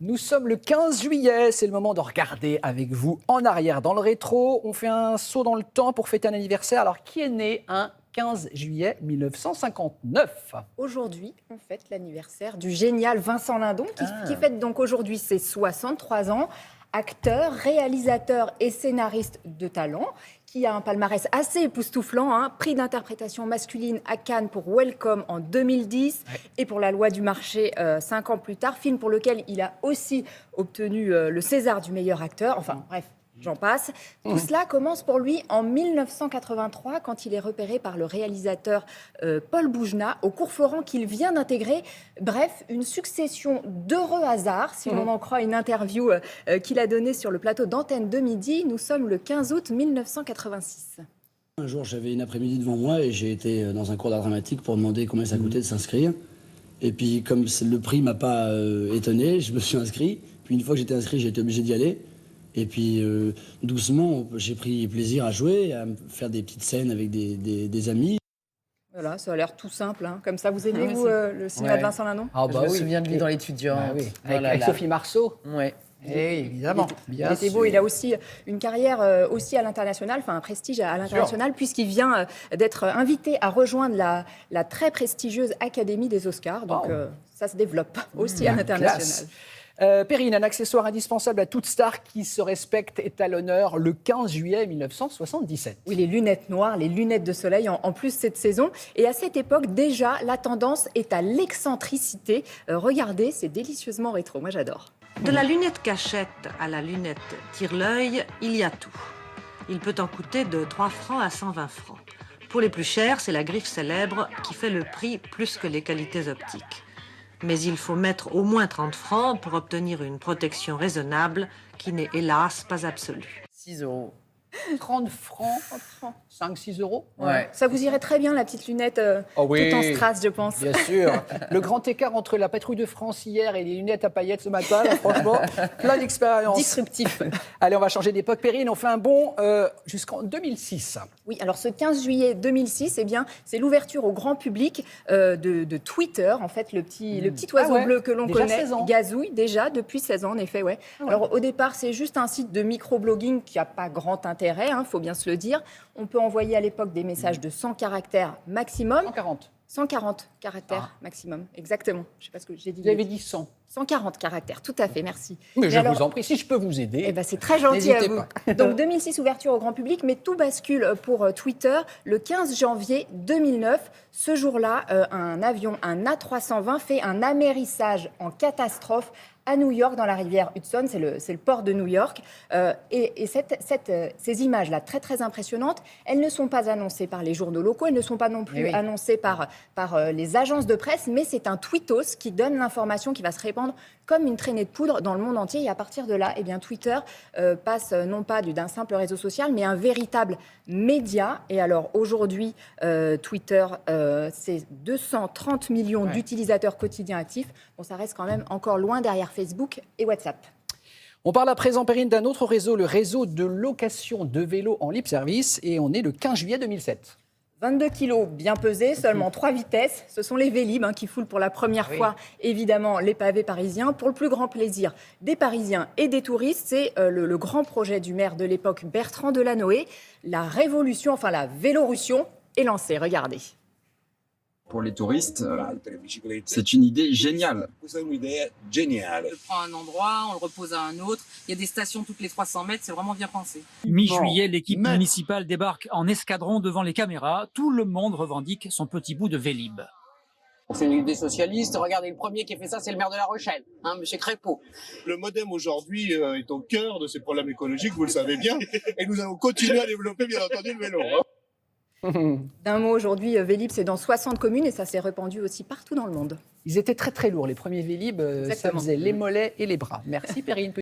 Nous sommes le 15 juillet, c'est le moment de regarder avec vous en arrière dans le rétro. On fait un saut dans le temps pour fêter un anniversaire. Alors, qui est né un 15 juillet 1959 ? Aujourd'hui, on fête l'anniversaire du génial Vincent Lindon, qui fête donc aujourd'hui ses 63 ans. Acteur, réalisateur et scénariste de talent, qui a un palmarès assez époustouflant, prix d'interprétation masculine à Cannes pour Welcome en 2010 et pour La Loi du marché 5 ans plus tard, film pour lequel il a aussi obtenu le César du meilleur acteur. Enfin bref, j'en passe. Tout cela commence pour lui en 1983 quand il est repéré par le réalisateur Paul Boujna au cours Florent qu'il vient d'intégrer. Bref, une succession d'heureux hasards, si l'on en croit une interview qu'il a donnée sur le plateau d'Antenne de Midi. Nous sommes le 15 août 1986. Un jour, j'avais une après-midi devant moi et j'ai été dans un cours d'art dramatique pour demander combien ça coûtait de s'inscrire. Et puis, comme le prix m'a pas étonné, je me suis inscrit. Puis une fois que j'étais inscrit, j'ai été obligé d'y aller. Et puis, doucement, j'ai pris plaisir à jouer, à faire des petites scènes avec des amis. Voilà, ça a l'air tout simple. Comme ça, vous aimez, vous, le cinéma de Vincent Lindon ? Ah Je me souviens de lui dans l'étudiant. Bah oui. Avec Sophie Marceau. Ouais. Et évidemment. Il était beau, il a aussi une carrière aussi à l'international, enfin un prestige à l'international, puisqu'il vient d'être invité à rejoindre la très prestigieuse Académie des Oscars. Donc ça se développe aussi à l'international. Perrine, un accessoire indispensable à toute star qui se respecte est à l'honneur le 15 juillet 1977. Oui, les lunettes noires, les lunettes de soleil, en plus cette saison. Et à cette époque, déjà, la tendance est à l'excentricité. Regardez, c'est délicieusement rétro, moi j'adore. De la lunette cachette à la lunette tire-l'œil, il y a tout. Il peut en coûter de 3 francs à 120 francs. Pour les plus chers, c'est la griffe célèbre qui fait le prix plus que les qualités optiques. Mais il faut mettre au moins 30 francs pour obtenir une protection raisonnable qui n'est hélas pas absolue. 6 euros. 30 francs, 5-6 euros. Ouais. Ça vous irait très bien, la petite lunette Oh oui. tout en strass, je pense. Bien sûr. Le grand écart entre la patrouille de France hier et les lunettes à paillettes ce matin, là, franchement, plein d'expériences. Disruptif. Allez, on va changer d'époque. Perrine, on fait un bond jusqu'en 2006. Oui, alors ce 15 juillet 2006, eh bien, c'est l'ouverture au grand public de Twitter, en fait, le petit oiseau bleu que l'on Déjà connaît, 16 ans. gazouille, déjà depuis 16 ans, en effet, ouais. Alors au départ, c'est juste un site de microblogging qui n'a pas grand intérêt, faut bien se le dire. On peut envoyer à l'époque des messages de 100 caractères maximum. 140. 140 caractères maximum, exactement. Je ne sais pas ce que j'ai dit. Vous avez dit 100. 140 caractères, tout à fait, merci. Mais je alors, vous en prie, si je peux vous aider. eh ben, c'est très gentil à N'hésitez vous. pas. Donc 2006, ouverture au grand public, mais tout bascule pour Twitter. Le 15 janvier 2009, ce jour-là, un avion, un A320, fait un amérissage en catastrophe à New York, dans la rivière Hudson, c'est le port de New York. Et ces images-là, très très impressionnantes, elles ne sont pas annoncées par les journaux locaux, elles ne sont pas non plus annoncées par les agences de presse, mais c'est un tweetos qui donne l'information qui va se répandre comme une traînée de poudre dans le monde entier. Et à partir de là, eh bien, Twitter passe non pas d'un simple réseau social, mais un véritable média. Et alors aujourd'hui, Twitter, c'est 230 millions d'utilisateurs quotidiens actifs. Bon, ça reste quand même encore loin derrière Facebook et WhatsApp. On parle à présent, Perrine, d'un autre réseau, le réseau de location de vélos en libre service. Et on est le 15 juillet 2007. 22 kilos bien pesés, seulement 3 vitesses. Ce sont les Vélib qui foulent pour la première fois, évidemment, les pavés parisiens. Pour le plus grand plaisir des Parisiens et des touristes, c'est le grand projet du maire de l'époque, Bertrand Delanoë. La révolution, enfin la Vélorussion, est lancée. Regardez. Pour les touristes, c'est une idée géniale. On prend un endroit, on le repose à un autre. Il y a des stations toutes les 300 mètres, c'est vraiment bien pensé. Mi-juillet, l'équipe municipale débarque en escadron devant les caméras. Tout le monde revendique son petit bout de Vélib. C'est une idée socialiste. Regardez, le premier qui a fait ça, c'est le maire de La Rochelle, monsieur Crépeau. Le MoDem aujourd'hui est au cœur de ces problèmes écologiques, vous le savez bien. Et nous allons continuer à développer, bien entendu, le vélo. D'un mot, aujourd'hui, Vélib, c'est dans 60 communes et ça s'est répandu aussi partout dans le monde. Ils étaient très très lourds, les premiers Vélib. Ça faisait les mollets et les bras. Merci, Perrine.